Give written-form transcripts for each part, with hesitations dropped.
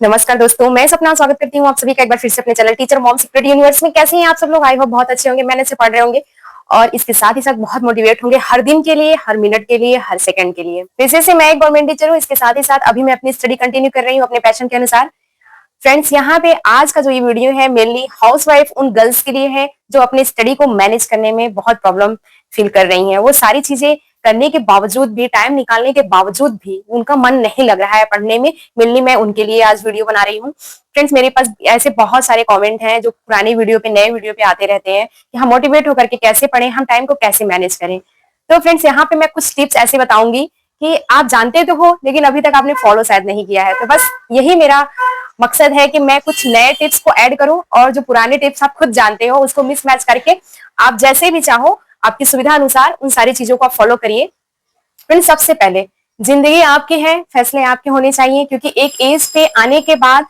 नमस्कार दोस्तों, मैं सपना स्वागत करती हूँ आप सभी का एक बार फिर से अपने channel teacher mom secret universe में। कैसे हैं आप सब लोग? आई होप बहुत अच्छे होंगे, मेहनत से पढ़ रहे होंगे और इसके साथ ही साथ बहुत मोटिवेट होंगे हर दिन के लिए, हर मिनट के लिए, हर सेकंड के लिए। वैसे से मैं एक गवर्नमेंट टीचर हूँ, इसके साथ ही साथ अभी मैं अपनी स्टडी कंटिन्यू कर रही हूँ अपने पैशन के अनुसार। फ्रेंड्स, यहाँ पे आज का जो ये वीडियो है मेनली हाउसवाइफ उन गर्ल्स के लिए है जो अपने स्टडी को मैनेज करने में बहुत प्रॉब्लम फील कर रही हैं। वो सारी चीजें करने के बावजूद भी, टाइम निकालने के बावजूद भी उनका मन नहीं लग रहा है पढ़ने में। मेनली मैं उनके लिए आज वीडियो बना रही हूँ। फ्रेंड्स, मेरे पास ऐसे बहुत सारे कमेंट हैं जो पुरानी वीडियो पे, नए वीडियो पे आते रहते हैं कि हम मोटिवेट होकर के कैसे पढ़ें, हम टाइम को कैसे मैनेज करें। तो फ्रेंड्स, यहाँ पे मैं कुछ टिप्स ऐसे बताऊंगी कि आप जानते तो हो लेकिन अभी तक आपने फॉलो शायद नहीं किया है। तो बस यही मेरा मकसद है कि मैं कुछ नए टिप्स को ऐड करूं और जो पुराने टिप्स आप खुद जानते हो उसको मिसमैच करके आप जैसे भी चाहो आपकी सुविधा अनुसार उन सारी चीजों को आप फॉलो करिए। फ्रेंड्स, सबसे पहले जिंदगी आपकी है, फैसले आपके होने चाहिए, क्योंकि एक एज पे आने के बाद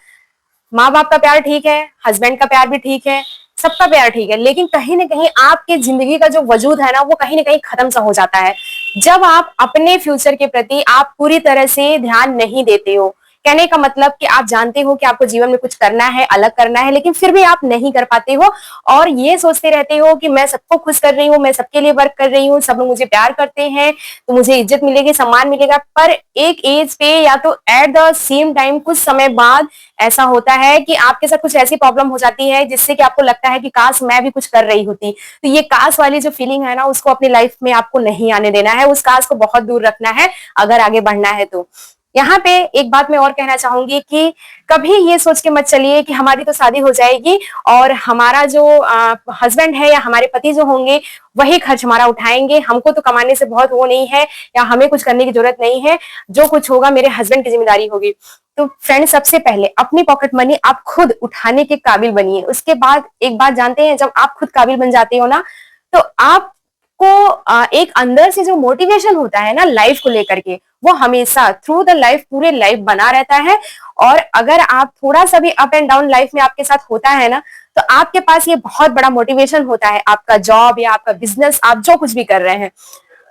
माँ बाप का प्यार ठीक है, हस्बैंड का प्यार भी ठीक है, सबका प्यार ठीक है, लेकिन कहीं ना कहीं आपके जिंदगी का जो वजूद है ना वो कहीं ना कहीं खत्म सा हो जाता है जब आप अपने फ्यूचर के प्रति आप पूरी तरह से ध्यान नहीं देते हो। कहने का मतलब कि आप जानते हो कि आपको जीवन में कुछ करना है, अलग करना है, लेकिन फिर भी आप नहीं कर पाते हो और ये सोचते रहते हो कि मैं सबको खुश कर रही हूँ, मैं सबके लिए वर्क कर रही हूँ, सब लोग मुझे प्यार करते हैं तो मुझे इज्जत मिलेगी, सम्मान मिलेगा। पर एक एज पे या तो एट द सेम टाइम कुछ समय बाद ऐसा होता है कि आपके साथ कुछ ऐसी प्रॉब्लम हो जाती है जिससे कि आपको लगता है कि काश मैं भी कुछ कर रही होती। तो ये काश वाली जो फीलिंग है ना उसको अपनी लाइफ में आपको नहीं आने देना है, उस काश को बहुत दूर रखना है अगर आगे बढ़ना है तो। यहाँ पे एक बात मैं और कहना चाहूंगी कि कभी ये सोच के मत चलिए कि हमारी तो शादी हो जाएगी और हमारा जो हस्बैंड है या हमारे पति जो होंगे वही खर्च हमारा उठाएंगे, हमको तो कमाने से बहुत वो नहीं है या हमें कुछ करने की जरूरत नहीं है, जो कुछ होगा मेरे हस्बैंड की जिम्मेदारी होगी। तो फ्रेंड, सबसे पहले अपनी पॉकेट मनी आप खुद उठाने के काबिल बनिए। उसके बाद एक बात जानते हैं, जब आप खुद काबिल बन जाते हो ना तो आपको एक अंदर से जो मोटिवेशन होता है ना लाइफ को लेकर के, वो हमेशा थ्रू द लाइफ पूरे लाइफ बना रहता है। और अगर आप थोड़ा सा भी अप एंड डाउन लाइफ में आपके साथ होता है ना तो आपके पास ये बहुत बड़ा मोटिवेशन होता है, आपका जॉब या आपका बिजनेस, आप जो कुछ भी कर रहे हैं,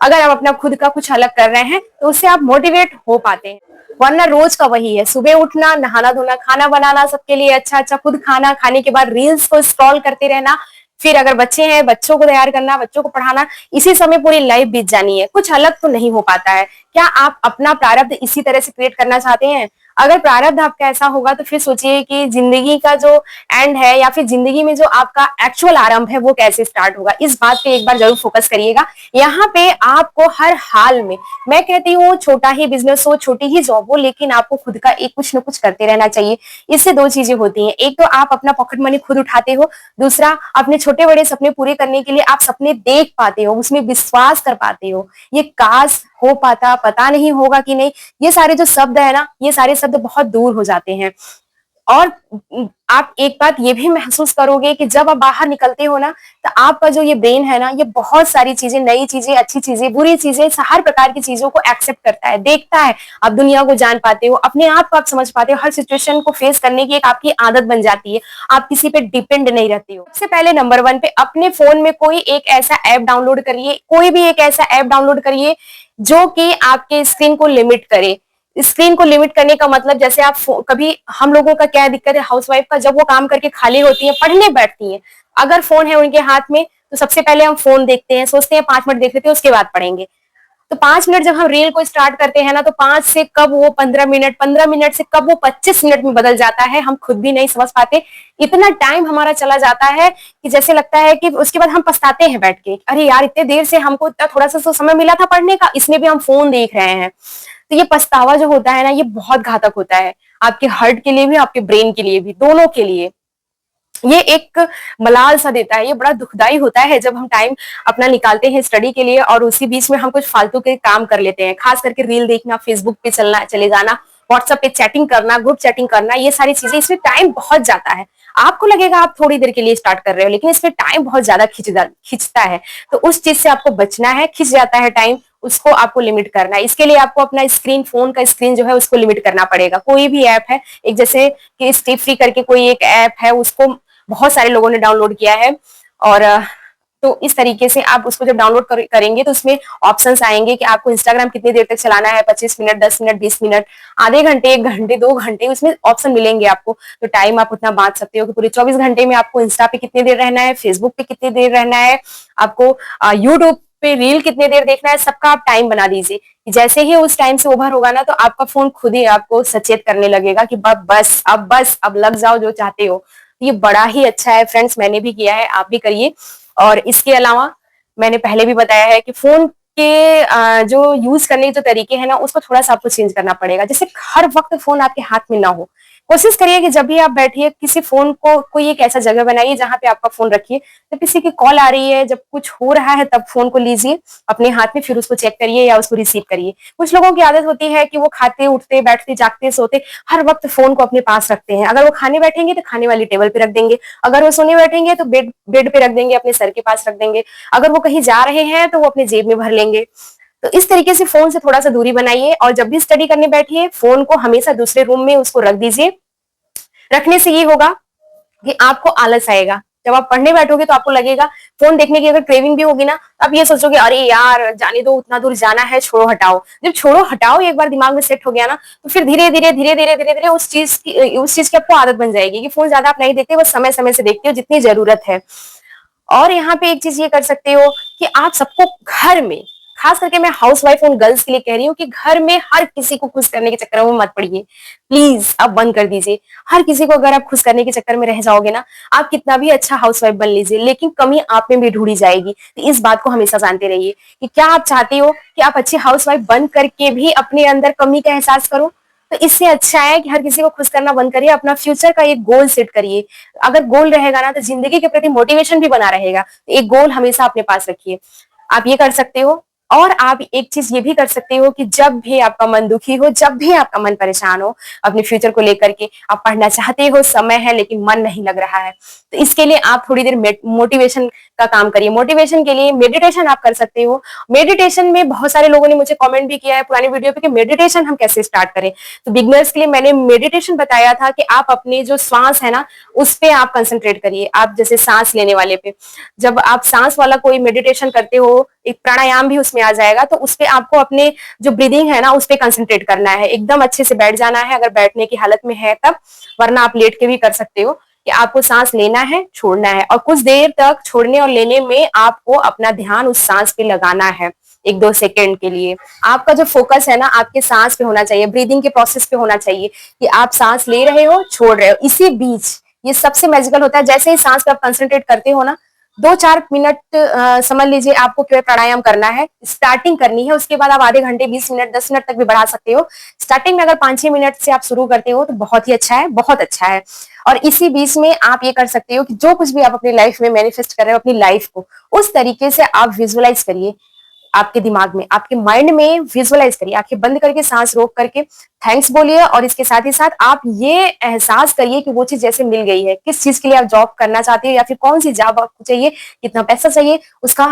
अगर आप अपना खुद का कुछ अलग कर रहे हैं तो उससे आप मोटिवेट हो पाते हैं। वरना रोज का वही है, सुबह उठना, नहाना धोना, खाना बनाना, सबके लिए अच्छा अच्छा खुद खाना, खाने के बाद रील्स को स्क्रॉल करते रहना, फिर अगर बच्चे हैं बच्चों को तैयार करना, बच्चों को पढ़ाना, इसी समय पूरी लाइफ बीत जानी है, कुछ अलग तो नहीं हो पाता है। क्या आप अपना प्रारब्ध इसी तरह से क्रिएट करना चाहते हैं? अगर प्रारब्ध आपका ऐसा होगा तो फिर सोचिए कि जिंदगी का जो एंड है या फिर जिंदगी में जो आपका एक्चुअल आरंभ है वो कैसे स्टार्ट होगा। इस बात पे एक बार जरूर फोकस करिएगा। यहाँ पे आपको हर हाल में, मैं कहती हूँ छोटा ही बिजनेस हो, छोटी ही जॉब हो, लेकिन आपको खुद का एक कुछ न कुछ करते रहना चाहिए। इससे दो चीजें होती हैं, एक तो आप अपना पॉकेट मनी खुद उठाते हो, दूसरा अपने छोटे बड़े सपने पूरे करने के लिए आप सपने देख पाते हो, उसमें विश्वास कर पाते हो। ये काश हो पाता, पता नहीं होगा कि नहीं, ये सारे जो शब्द है ना, ये सारे शब्द बहुत दूर हो जाते हैं। और आप एक बात ये भी महसूस करोगे कि जब आप बाहर निकलते हो ना तो आपका जो ये ब्रेन है ना ये बहुत सारी चीजें, नई चीजें, अच्छी चीजें, बुरी चीजें, हर प्रकार की चीजों को एक्सेप्ट करता है, देखता है। आप दुनिया को जान पाते हो, अपने आप को आप समझ पाते हो, हर सिचुएशन को फेस करने की एक आपकी आदत बन जाती है, आप किसी पे डिपेंड नहीं रहती हो। सबसे पहले नंबर 1 पे अपने फोन में कोई एक ऐसा ऐप डाउनलोड करिए, कोई भी एक ऐसा ऐप डाउनलोड करिए जो कि आपके स्क्रीन को लिमिट करे। स्क्रीन को लिमिट करने का मतलब, जैसे आप कभी, हम लोगों का क्या दिक्कत है हाउसवाइफ का, जब वो काम करके खाली होती है पढ़ने बैठती है, अगर फोन है उनके हाथ में तो सबसे पहले हम फोन देखते हैं, सोचते हैं 5 मिनट देख लेते हैं उसके बाद पढ़ेंगे। तो 5 मिनट जब हम रील को स्टार्ट करते हैं ना तो 5 से कब वो 15 मिनट, 15 मिनट से कब वो 25 मिनट में बदल जाता है हम खुद भी नहीं समझ पाते। इतना टाइम हमारा चला जाता है कि जैसे लगता है कि उसके बाद हम पछताते हैं बैठ के, अरे यार इतने देर से हमको इतना थोड़ा सा तो समय मिला था पढ़ने का, इसमें भी हम फोन देख रहे हैं। तो ये पछतावा जो होता है ना ये बहुत घातक होता है, आपके हार्ट के लिए भी, आपके ब्रेन के लिए भी, दोनों के लिए। ये एक मलाल सा देता है, ये बड़ा दुखदाई होता है जब हम टाइम अपना निकालते हैं स्टडी के लिए और उसी बीच में हम कुछ फालतू के काम कर लेते हैं, खास करके रील देखना, फेसबुक पे चले जाना, व्हाट्सएप पे चैटिंग करना, ग्रुप चैटिंग करना, ये सारी चीजें, इसमें टाइम बहुत जाता है। आपको लगेगा आप थोड़ी देर के लिए स्टार्ट कर रहे हो लेकिन इसमें टाइम बहुत ज्यादा खिंचता है। तो उस चीज से आपको बचना है, खिंच जाता है टाइम, उसको आपको लिमिट करना है। इसके लिए आपको अपना स्क्रीन, फोन का स्क्रीन जो है उसको लिमिट करना पड़ेगा। कोई भी ऐप है, एक जैसे कि स्टेप फ्री करके कोई एक ऐप है, उसको बहुत सारे लोगों ने डाउनलोड किया है और तो इस तरीके से आप उसको जब डाउनलोड करेंगे तो उसमें ऑप्शंस आएंगे कि आपको इंस्टाग्राम कितनी देर तक चलाना है, 25 मिनट, 10 मिनट, 20 मिनट, आधे घंटे, 1 घंटे, 2 घंटे, उसमें ऑप्शन मिलेंगे आपको। तो टाइम आप उतना बांट सकते हो कि पूरे 24 घंटे में आपको इंस्टा पे कितनी देर रहना है, फेसबुक पे कितनी देर रहना है, आपको यूट्यूब पे रील कितने देर देखना है, सबका आप टाइम बना दीजिए। जैसे ही उस टाइम से ओवर होगा ना, तो आपका फोन खुद ही आपको सचेत करने लगेगा कि बस अब लग जाओ जो चाहते हो। ये बड़ा ही अच्छा है फ्रेंड्स, मैंने भी किया है, आप भी करिए। और इसके अलावा मैंने पहले भी बताया है कि फोन के जो यूज करने के जो तरीके हैं ना, उसको थोड़ा सा आपको चेंज करना पड़ेगा। जैसे हर वक्त फोन आपके हाथ में ना हो। कोशिश करिए कि जब भी आप बैठिए, किसी फोन को कोई एक ऐसा जगह बनाइए जहां पे आपका फोन रखिए। जब किसी की कॉल आ रही है, जब कुछ हो रहा है, तब फोन को लीजिए अपने हाथ में, फिर उसको चेक करिए या उसको रिसीव करिए। कुछ लोगों की आदत होती है कि वो खाते, उठते, बैठते, जागते, सोते हर वक्त फोन को अपने पास रखते हैं। अगर वो खाने बैठेंगे तो खाने वाली टेबल पे रख देंगे, अगर वो सोने बैठेंगे तो बेड पे रख देंगे, अपने सर के पास रख देंगे, अगर वो कहीं जा रहे हैं तो वो अपने जेब में भर लेंगे। तो इस तरीके से फोन से थोड़ा सा दूरी बनाइए, और जब भी स्टडी करने बैठिए फोन को हमेशा दूसरे रूम में उसको रख दीजिए। रखने से ये होगा कि आपको आलस आएगा। जब आप पढ़ने बैठोगे तो आपको लगेगा, फोन देखने की अगर क्रेविंग भी होगी ना, तो आप ये सोचोगे अरे यार जाने दो, उतना दूर जाना है, छोड़ो हटाओ। जब छोड़ो हटाओ एक बार दिमाग में सेट हो गया ना, तो फिर धीरे धीरे धीरे धीरे धीरे धीरे उस चीज की आपको आदत बन जाएगी कि फोन ज्यादा आप नहीं देखते, बस समय समय से देखते हो जितनी जरूरत है। और यहाँ पे एक चीज ये कर सकते हो कि आप सबको घर में, खास करके मैं हाउस वाइफ और गर्ल्स के लिए कह रही हूँ कि घर में हर किसी को खुश करने के चक्कर में मत पड़िए। प्लीज आप बंद कर दीजिए। हर किसी को अगर आप खुश करने के चक्कर में रह जाओगे ना, आप कितना भी अच्छा हाउस वाइफ बन लीजिए, लेकिन कमी आप में भी ढूंढी जाएगी। तो इस बात को हमेशा जानते रहिए कि क्या आप चाहते हो कि आप अच्छी हाउस वाइफ बन करके भी अपने अंदर कमी का एहसास करो। तो इससे अच्छा है कि हर किसी को खुश करना बंद करिए, अपना फ्यूचर का एक गोल सेट करिए। अगर गोल रहेगा ना, तो जिंदगी के प्रति मोटिवेशन भी बना रहेगा। तो एक गोल हमेशा अपने पास रखिए। आप ये कर सकते हो। और आप एक चीज ये भी कर सकते हो कि जब भी आपका मन दुखी हो, जब भी आपका मन परेशान हो अपने फ्यूचर को लेकर के, आप पढ़ना चाहते हो, समय है लेकिन मन नहीं लग रहा है, तो इसके लिए आप थोड़ी देर मोटिवेशन का काम करिए। मोटिवेशन के लिए मेडिटेशन आप कर सकते हो। मेडिटेशन में बहुत सारे लोगों ने मुझे कमेंट भी किया है पुरानी वीडियो पे कि मेडिटेशन हम कैसे स्टार्ट करें। तो बिगनर्स के लिए मैंने मेडिटेशन बताया था कि आप अपने जो श्वास है ना, उस पे आप कंसंट्रेट करिए। आप जैसे सांस लेने वाले पे, जब आप सांस वाला कोई मेडिटेशन करते हो, एक प्राणायाम भी उसमें आ जाएगा, तो उस पे आपको अपने जो ब्रीदिंग है ना, उस पे कंसंट्रेट करना है। एकदम अच्छे से बैठ जाना है अगर बैठने की हालत में है तब, वरना आप लेट के भी कर सकते हो। कि आपको सांस लेना है, छोड़ना है, और कुछ देर तक छोड़ने और लेने में आपको अपना ध्यान उस सांस पे लगाना है। 1-2 सेकेंड के लिए आपका जो फोकस है ना, आपके सांस पे होना चाहिए, ब्रीदिंग के प्रोसेस पे होना चाहिए कि आप सांस ले रहे हो, छोड़ रहे हो, इसी बीच। ये सबसे मैजिकल होता है। जैसे ही सांस पे आप कंसंट्रेट करते हो ना, 2-4 मिनट समझ लीजिए आपको केवल प्राणायाम करना है, स्टार्टिंग करनी है। उसके बाद आप आधे घंटे, 20 मिनट, 10 मिनट तक भी बढ़ा सकते हो। स्टार्टिंग में अगर 5-6 मिनट से आप शुरू करते हो तो बहुत ही अच्छा है, बहुत अच्छा है। और इसी बीच में आप ये कर सकते हो कि जो कुछ भी आप अपनी लाइफ में मैनिफेस्ट कर रहे हो, अपनी लाइफ को उस तरीके से आप विजुअलाइज करिए। आपके दिमाग में, आपके माइंड में विजुअलाइज करिए, आंखें बंद करके, सांस रोक करके थैंक्स बोलिए। और इसके साथ ही साथ आप ये एहसास करिए कि वो चीज जैसे मिल गई है, किस चीज के लिए आप जॉब करना चाहते हो या फिर कौन सी जॉब आपको चाहिए, कितना पैसा चाहिए, उसका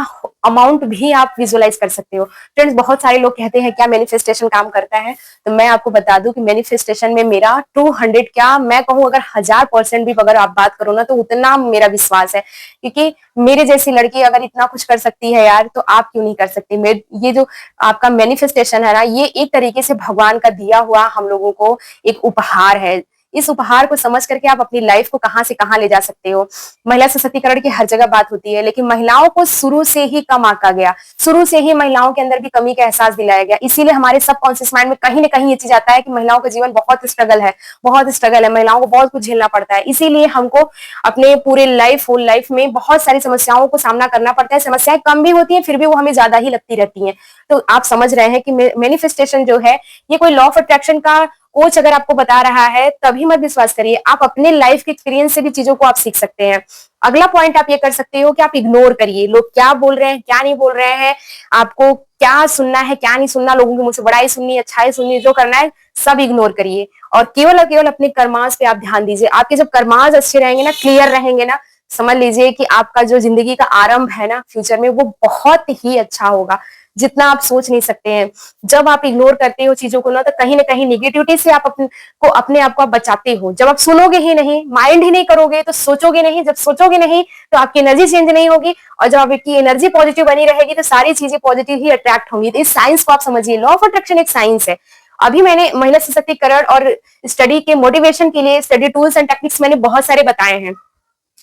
अमाउंट भी आप विजुअलाइज कर सकते हो। फ्रेंड्स, बहुत सारे लोग कहते हैं क्या मैनिफेस्टेशन काम करता है, तो मैं आपको बता दूं कि मैनिफेस्टेशन में मेरा 200, क्या मैं कहूं, अगर 1000% भी अगर आप बात करो ना, तो उतना मेरा विश्वास है। क्योंकि मेरे जैसी लड़की अगर इतना कुछ कर सकती है यार, तो आप क्यों नहीं कर सकते। ये जो आपका मैनिफेस्टेशन है ना, ये एक तरीके से भगवान का दिया हुआ हम लोगों को एक उपहार है। इस उपहार को समझ करके आप अपनी लाइफ को कहां से कहां ले जा सकते हो। महिला सशक्तिकरण की हर जगह बात होती है, लेकिन महिलाओं को शुरू से ही कम आंका गया, शुरू से ही महिलाओं के अंदर भी कमी का एहसास दिलाया गया। इसीलिए हमारे सबकॉन्शियस माइंड में कहीं ना कहीं ये चीज आता है कि महिलाओं का जीवन बहुत स्ट्रगल है, बहुत स्ट्रगल है, महिलाओं को बहुत कुछ झेलना पड़ता है। इसीलिए हमको अपने पूरे होल लाइफ में बहुत सारी समस्याओं को सामना करना पड़ता है। समस्याएं कम भी होती हैं, फिर भी वो हमें ज्यादा ही लगती रहती हैं। तो आप समझ रहे हैं कि मैनिफेस्टेशन जो है, ये कोई लॉ ऑफ अट्रैक्शन का कोच अगर आपको बता रहा है तभी मत विश्वास करिए। आप अपने लाइफ के एक्सपीरियंस से भी चीजों को आप सीख सकते हैं। अगला पॉइंट आप ये कर सकते हो कि आप इग्नोर करिए, लोग क्या बोल रहे हैं, क्या नहीं बोल रहे हैं, आपको क्या सुनना है, क्या नहीं सुनना, लोगों की मुंह से बड़ाई सुननी, अच्छाई सुननी, जो करना है सब इग्नोर करिए। और केवल और केवल अपने कर्मास पे आप ध्यान दीजिए। आपके जब कर्मास अच्छे रहेंगे ना, क्लियर रहेंगे ना, समझ लीजिए कि आपका जो ज़िंदगी का आरंभ है ना फ्यूचर में वो बहुत ही अच्छा होगा, जितना आप सोच नहीं सकते हैं। जब आप इग्नोर करते हो चीज़ों को ना तो कहीं न कहीं नेगेटिविटी से आप अपने आप को आप बचाते हो। जब आप सुनोगे ही नहीं, माइंड ही नहीं करोगे तो सोचोगे नहीं, जब सोचोगे नहीं तो आपकी एनर्जी चेंज नहीं होगी और जब आपकी एनर्जी पॉजिटिव बनी रहेगी तो सारी चीज़ें पॉजिटिव ही अट्रैक्ट होंगी। तो इस साइंस को आप समझिए, लॉ ऑफ अट्रैक्शन एक साइंस है। अभी मैंने महिला सशक्तिकरण और स्टडी के मोटिवेशन के लिए स्टडी टूल्स एंड टेक्निक्स मैंने बहुत सारे बताए हैं।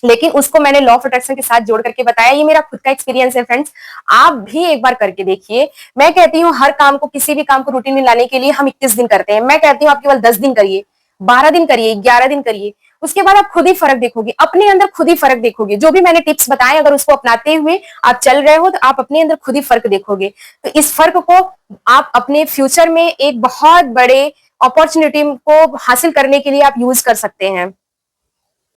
लेकिन उसको मैंने लॉ ऑफ अट्रैक्शन के साथ जोड़ करके बताया। ये मेरा खुद का एक्सपीरियंस है फ्रेंड्स, आप भी एक बार करके देखिए। मैं कहती हूँ हर काम को, किसी भी काम को रूटीन में लाने के लिए हम 21 दिन करते हैं, मैं कहती हूँ आप केवल 10 दिन करिए, 12 दिन करिए, 11 दिन करिए, उसके बाद आप खुद ही फर्क देखोगे, अपने अंदर खुद ही फर्क देखोगे। जो भी मैंने टिप्स बताए अगर उसको अपनाते हुए आप चल रहे हो तो आप अपने अंदर खुद ही फर्क देखोगे। तो इस फर्क को आप अपने फ्यूचर में एक बहुत बड़े अपॉर्चुनिटी को हासिल करने के लिए आप यूज कर सकते हैं।